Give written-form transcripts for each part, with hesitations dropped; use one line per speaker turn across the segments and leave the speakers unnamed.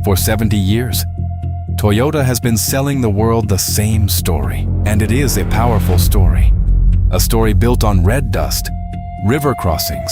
For 70 years, Toyota has been selling the world the same story, and it is a powerful story. A story built on red dust, river crossings,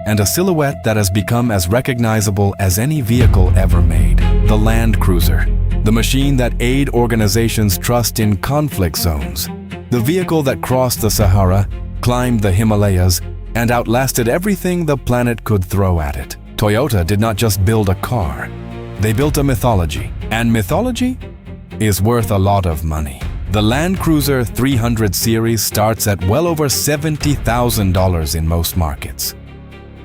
and a silhouette that has become as recognizable as any vehicle ever made. The Land Cruiser, the machine that aid organizations trust in conflict zones. The vehicle that crossed the Sahara, climbed the Himalayas, and outlasted everything the planet could throw at it. Toyota did not just build a car, they built a mythology. And mythology is worth a lot of money. The Land Cruiser 300 series starts at well over $70,000 in most markets.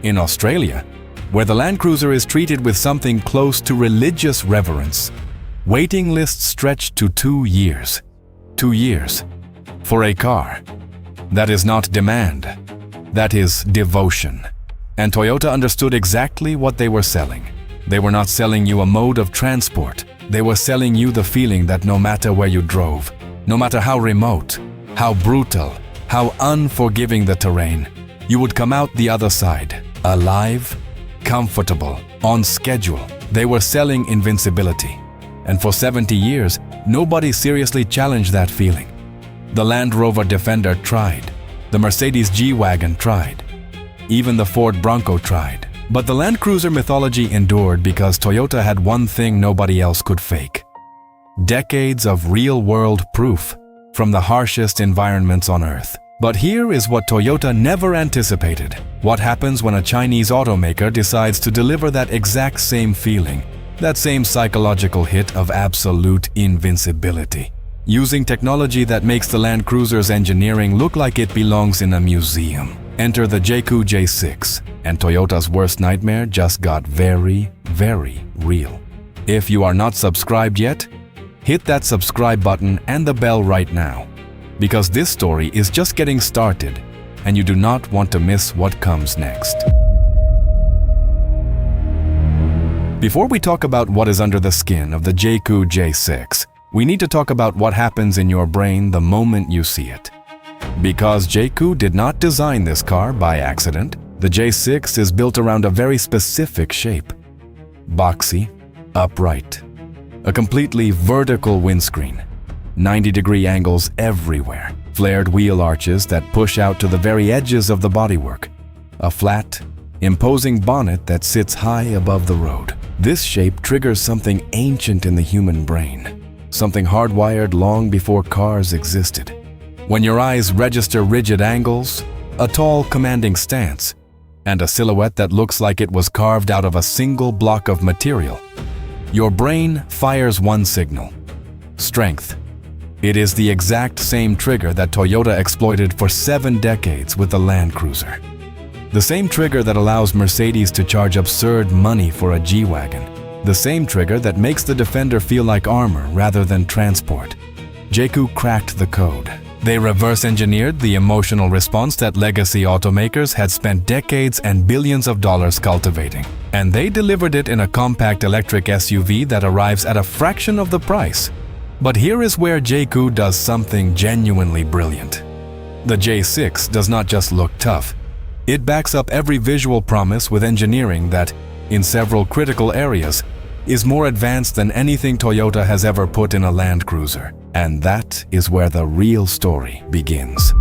In Australia, where the Land Cruiser is treated with something close to religious reverence, waiting lists stretch to 2 years. 2 years for a car. That is not demand. That is devotion. And Toyota understood exactly what they were selling. They were not selling you a mode of transport. They were selling you the feeling that no matter where you drove, no matter how remote, how brutal, how unforgiving the terrain, you would come out the other side, alive, comfortable, on schedule. They were selling invincibility. And for 70 years, nobody seriously challenged that feeling. The Land Rover Defender tried. The Mercedes G-Wagon tried. Even the Ford Bronco tried. But the Land Cruiser mythology endured because Toyota had one thing nobody else could fake. Decades of real-world proof from the harshest environments on Earth. But here is what Toyota never anticipated. What happens when a Chinese automaker decides to deliver that exact same feeling, that same psychological hit of absolute invincibility, using technology that makes the Land Cruiser's engineering look like it belongs in a museum. Enter the Jaecoo J6, and Toyota's worst nightmare just got very, very real. If you are not subscribed yet, hit that subscribe button and the bell right now, because this story is just getting started, and you do not want to miss what comes next. Before we talk about what is under the skin of the Jaecoo J6, we need to talk about what happens in your brain the moment you see it. Because Jaecoo did not design this car by accident, the J6 is built around a very specific shape. Boxy, upright, a completely vertical windscreen, 90-degree angles everywhere, flared wheel arches that push out to the very edges of the bodywork, a flat, imposing bonnet that sits high above the road. This shape triggers something ancient in the human brain, something hardwired long before cars existed. When your eyes register rigid angles, a tall, commanding stance, and a silhouette that looks like it was carved out of a single block of material, your brain fires one signal: strength. It is the exact same trigger that Toyota exploited for 7 decades with the Land Cruiser. The same trigger that allows Mercedes to charge absurd money for a G-Wagon. The same trigger that makes the Defender feel like armor rather than transport. Jaecoo cracked the code. They reverse-engineered the emotional response that legacy automakers had spent decades and billions of dollars cultivating. And they delivered it in a compact electric SUV that arrives at a fraction of the price. But here is where Jaecoo does something genuinely brilliant. The J6 does not just look tough. It backs up every visual promise with engineering that, in several critical areas, is more advanced than anything Toyota has ever put in a Land Cruiser. And that is where the real story begins.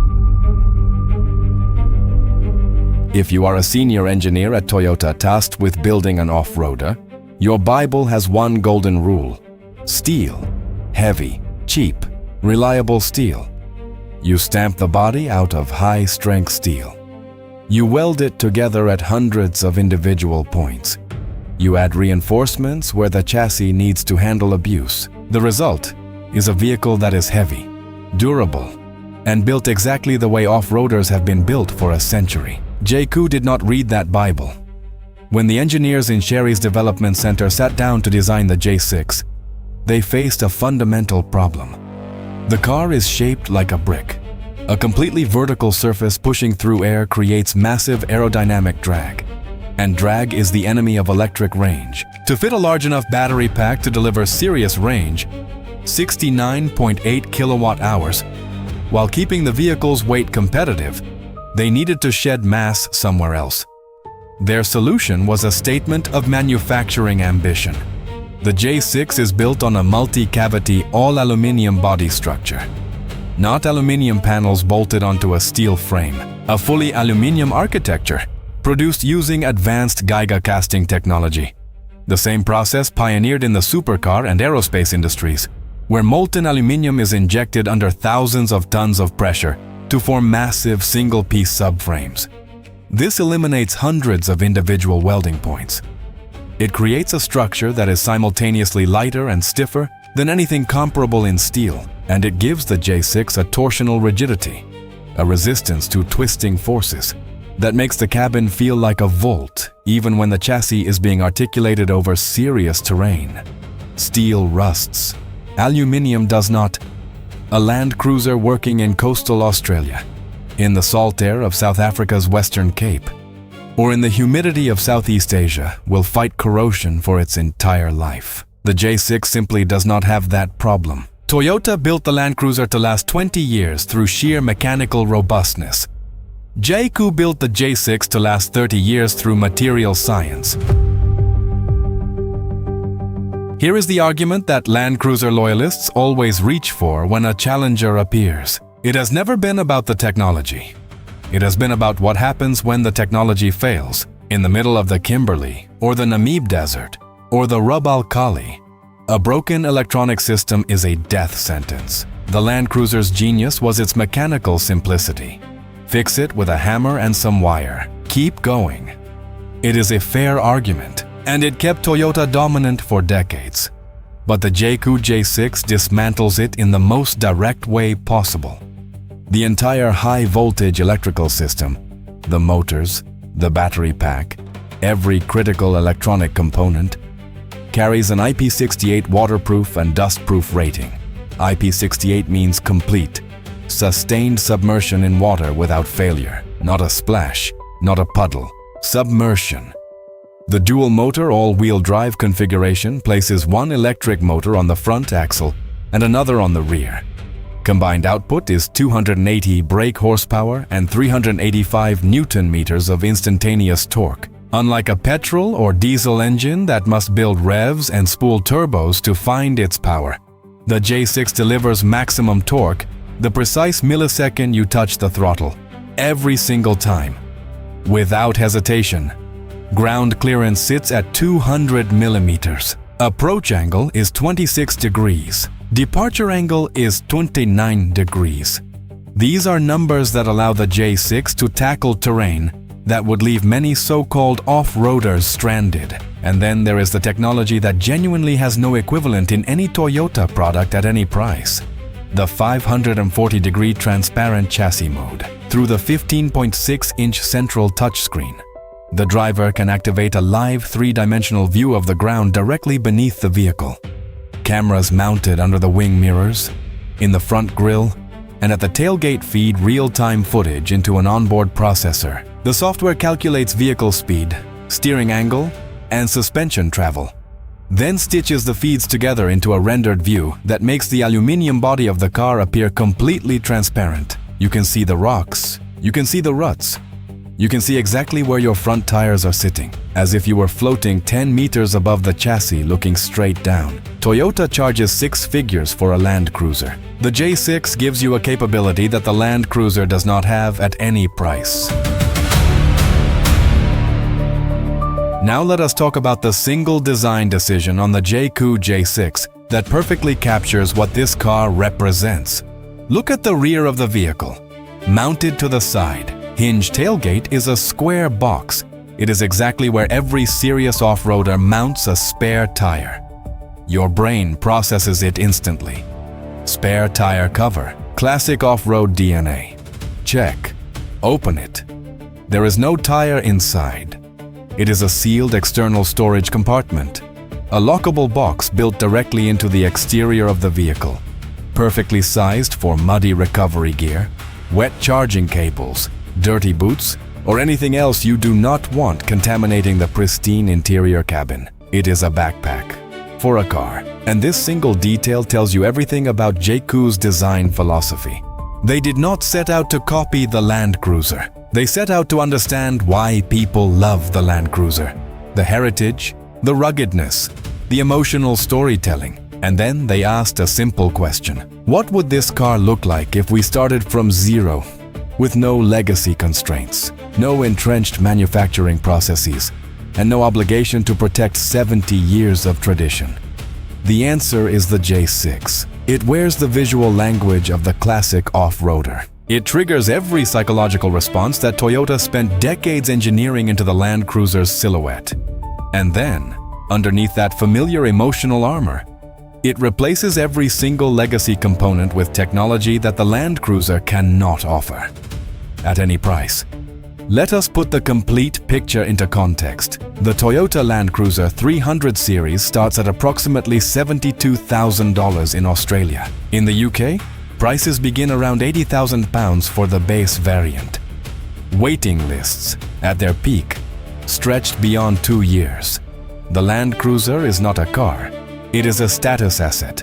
If you are a senior engineer at Toyota tasked with building an off-roader, your Bible has one golden rule: steel. Heavy, cheap, reliable steel. You stamp the body out of high-strength steel. You weld it together at hundreds of individual points. You add reinforcements where the chassis needs to handle abuse. The result is a vehicle that is heavy, durable, and built exactly the way off-roaders have been built for a century. Jaecoo did not read that Bible. When the engineers in Sherry's development center sat down to design the J6, they faced a fundamental problem. The car is shaped like a brick. A completely vertical surface pushing through air creates massive aerodynamic drag. And drag is the enemy of electric range. To fit a large enough battery pack to deliver serious range, 69.8 kilowatt-hours, while keeping the vehicle's weight competitive, they needed to shed mass somewhere else. Their solution was a statement of manufacturing ambition. The J6 is built on a multi-cavity all-aluminium body structure. Not aluminium panels bolted onto a steel frame. A fully aluminium architecture, produced using advanced giga-casting technology. The same process pioneered in the supercar and aerospace industries, where molten aluminium is injected under thousands of tons of pressure to form massive single-piece subframes. This eliminates hundreds of individual welding points. It creates a structure that is simultaneously lighter and stiffer than anything comparable in steel, and it gives the J6 a torsional rigidity, a resistance to twisting forces, that makes the cabin feel like a vault even when the chassis is being articulated over serious terrain. Steel rusts. Aluminium does not. A Land Cruiser working in coastal Australia, in the salt air of South Africa's Western Cape, or in the humidity of Southeast Asia will fight corrosion for its entire life. The J6 simply does not have that problem. Toyota built the Land Cruiser to last 20 years through sheer mechanical robustness. Jaecoo built the J6 to last 30 years through material science. Here is the argument that Land Cruiser loyalists always reach for when a challenger appears. It has never been about the technology. It has been about what happens when the technology fails, in the middle of the Kimberley, or the Namib Desert, or the Rub al Khali. A broken electronic system is a death sentence. The Land Cruiser's genius was its mechanical simplicity. Fix it with a hammer and some wire. Keep going. It is a fair argument, and it kept Toyota dominant for decades. But the Jaecoo J6 dismantles it in the most direct way possible. The entire high-voltage electrical system, the motors, the battery pack, every critical electronic component, carries an IP68 waterproof and dustproof rating. IP68 means complete, sustained submersion in water without failure. Not a splash, not a puddle. Submersion. The dual-motor all-wheel drive configuration places one electric motor on the front axle and another on the rear. Combined output is 280 brake horsepower and 385 Newton-meters of instantaneous torque. Unlike a petrol or diesel engine that must build revs and spool turbos to find its power, the J6 delivers maximum torque the precise millisecond you touch the throttle, every single time. Without hesitation. Ground clearance sits at 200 millimeters. Approach angle is 26 degrees. Departure angle is 29 degrees. These are numbers that allow the J6 to tackle terrain that would leave many so-called off-roaders stranded. And then there is the technology that genuinely has no equivalent in any Toyota product at any price. The 540-degree transparent chassis mode. Through the 15.6-inch central touchscreen, the driver can activate a live three-dimensional view of the ground directly beneath the vehicle. Cameras mounted under the wing mirrors, in the front grille, and at the tailgate feed real-time footage into an onboard processor. The software calculates vehicle speed, steering angle, and suspension travel. Then stitches the feeds together into a rendered view that makes the aluminium body of the car appear completely transparent. You can see the rocks, you can see the ruts, you can see exactly where your front tires are sitting, as if you were floating 10 meters above the chassis looking straight down. Toyota charges 6 figures for a Land Cruiser. The J6 gives you a capability that the Land Cruiser does not have at any price. Now let us talk about the single design decision on the Jaecoo J6 that perfectly captures what this car represents. Look at the rear of the vehicle. Mounted to the side, hinge tailgate is a square box. It is exactly where every serious off-roader mounts a spare tire. Your brain processes it instantly. Spare tire cover, classic off-road DNA. Check. Open it. There is no tire inside. It is a sealed external storage compartment, a lockable box built directly into the exterior of the vehicle, perfectly sized for muddy recovery gear, wet charging cables, dirty boots, or anything else you do not want contaminating the pristine interior cabin. It is a backpack for a car, and this single detail tells you everything about Jaecoo's design philosophy. They did not set out to copy the Land Cruiser. They set out to understand why people love the Land Cruiser, the heritage, the ruggedness, the emotional storytelling. And then they asked a simple question. What would this car look like if we started from zero, with no legacy constraints, no entrenched manufacturing processes, and no obligation to protect 70 years of tradition? The answer is the J6. It wears the visual language of the classic off-roader. It triggers every psychological response that Toyota spent decades engineering into the Land Cruiser's silhouette. And then, underneath that familiar emotional armor, it replaces every single legacy component with technology that the Land Cruiser cannot offer, at any price. Let us put the complete picture into context. The Toyota Land Cruiser 300 series starts at approximately $72,000 in Australia. In the UK, prices begin around £80,000 for the base variant. Waiting lists, at their peak, stretched beyond 2 years. The Land Cruiser is not a car. It is a status asset.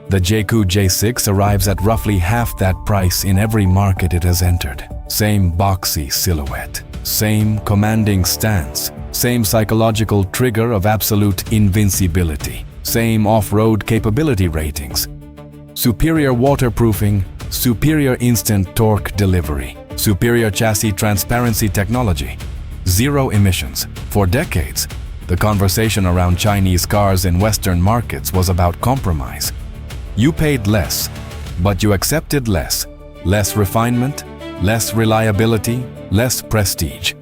The Jaecoo J6 arrives at roughly half that price in every market it has entered. Same boxy silhouette, same commanding stance, same psychological trigger of absolute invincibility, same off-road capability ratings, superior waterproofing, superior instant torque delivery, superior chassis transparency technology, zero emissions. For decades, the conversation around Chinese cars in Western markets was about compromise. You paid less, but you accepted less. Less refinement, less reliability, less prestige.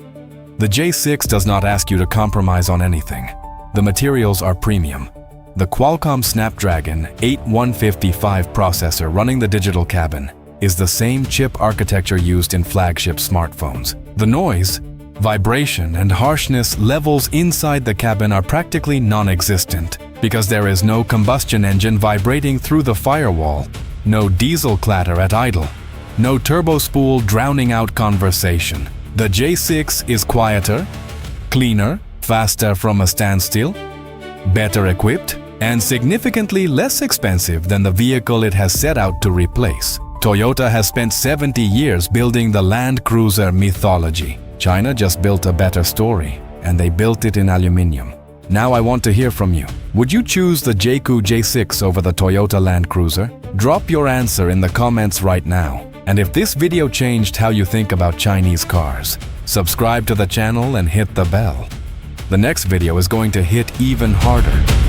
The J6 does not ask you to compromise on anything. The materials are premium. The Qualcomm Snapdragon 8155 processor running the digital cabin is the same chip architecture used in flagship smartphones. The noise, vibration, and harshness levels inside the cabin are practically non-existent because there is no combustion engine vibrating through the firewall, no diesel clatter at idle, no turbo spool drowning out conversation. The J6 is quieter, cleaner, faster from a standstill, better equipped, and significantly less expensive than the vehicle it has set out to replace. Toyota has spent 70 years building the Land Cruiser mythology. China just built a better story, and they built it in aluminium. Now I want to hear from you. Would you choose the Jaecoo J6 over the Toyota Land Cruiser? Drop your answer in the comments right now. And if this video changed how you think about Chinese cars, subscribe to the channel and hit the bell. The next video is going to hit even harder.